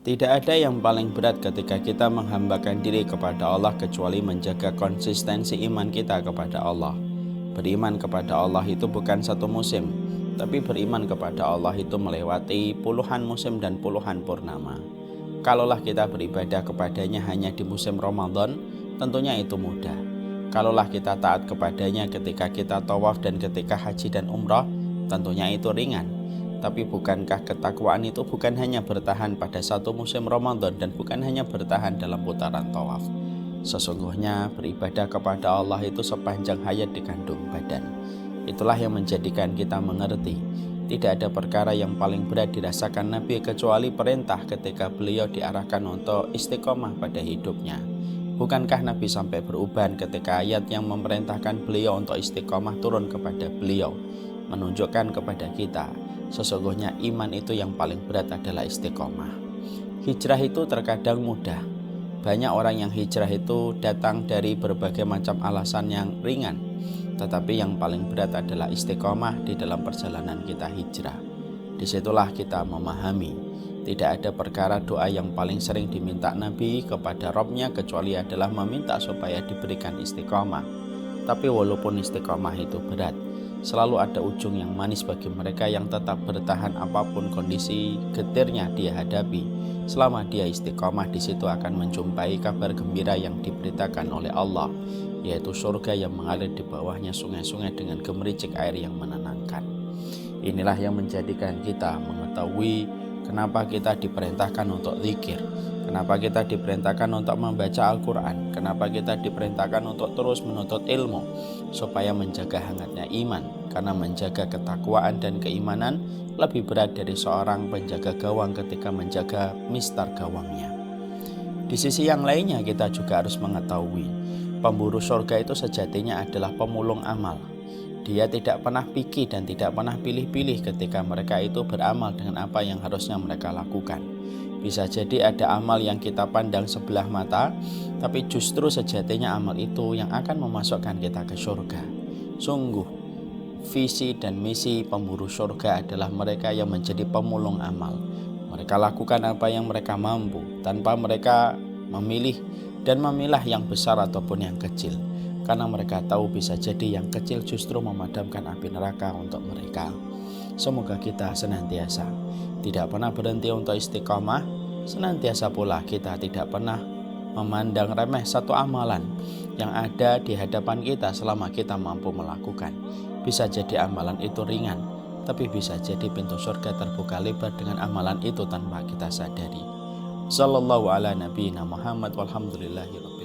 Tidak ada yang paling berat ketika kita menghambakan diri kepada Allah kecuali menjaga konsistensi iman kita kepada Allah. Beriman kepada Allah itu bukan satu musim, tapi beriman kepada Allah itu melewati puluhan musim dan puluhan purnama. Kalaulah kita beribadah kepadanya hanya di musim Ramadan, tentunya itu mudah. Kalaulah kita taat kepadanya ketika kita tawaf dan ketika haji dan umrah, tentunya itu ringan. Tapi bukankah ketakwaan itu bukan hanya bertahan pada satu musim Ramadan dan bukan hanya bertahan dalam putaran tawaf. Sesungguhnya beribadah kepada Allah itu sepanjang hayat di kandung badan. Itulah yang menjadikan kita mengerti tidak ada perkara yang paling berat dirasakan Nabi kecuali perintah ketika beliau diarahkan untuk istiqomah pada hidupnya. Bukankah Nabi sampai beruban ketika ayat yang memerintahkan beliau untuk istiqomah turun kepada beliau, menunjukkan kepada kita sesungguhnya iman itu yang paling berat adalah istiqomah. Hijrah itu terkadang mudah. Banyak orang yang hijrah itu datang dari berbagai macam alasan yang ringan, tetapi yang paling berat adalah istiqomah di dalam perjalanan kita hijrah. Disitulah kita memahami tidak ada perkara doa yang paling sering diminta Nabi kepada Rabb-Nya kecuali adalah meminta supaya diberikan istiqomah. Tapi walaupun istiqomah itu berat, selalu ada ujung yang manis bagi mereka yang tetap bertahan apapun kondisi getirnya dia hadapi. Selama dia istiqomah, di situ akan menjumpai kabar gembira yang diberitakan oleh Allah, yaitu surga yang mengalir di bawahnya sungai-sungai dengan gemericik air yang menenangkan. Inilah yang menjadikan kita mengetahui kenapa kita diperintahkan untuk zikir, kenapa kita diperintahkan untuk membaca Al-Quran, kenapa kita diperintahkan untuk terus menuntut ilmu, supaya menjaga hangatnya iman, karena menjaga ketakwaan dan keimanan lebih berat dari seorang penjaga gawang ketika menjaga mistar gawangnya. Di sisi yang lainnya kita juga harus mengetahui pemburu surga itu sejatinya adalah pemulung amal. Dia tidak pernah pikir dan tidak pernah pilih-pilih ketika mereka itu beramal dengan apa yang harusnya mereka lakukan. Bisa jadi ada amal yang kita pandang sebelah mata, tapi justru sejatinya amal itu yang akan memasukkan kita ke surga. Sungguh, visi dan misi pemburu surga adalah mereka yang menjadi pemulung amal. Mereka lakukan apa yang mereka mampu, tanpa mereka memilih dan memilah yang besar ataupun yang kecil. Karena mereka tahu bisa jadi yang kecil justru memadamkan api neraka untuk mereka. Semoga kita senantiasa tidak pernah berhenti untuk istiqomah, senantiasa pula kita tidak pernah memandang remeh satu amalan yang ada di hadapan kita selama kita mampu melakukan. Bisa jadi amalan itu ringan, tapi bisa jadi pintu surga terbuka lebar dengan amalan itu tanpa kita sadari. Sallallahu ala nabiyina Muhammad walhamdulillahi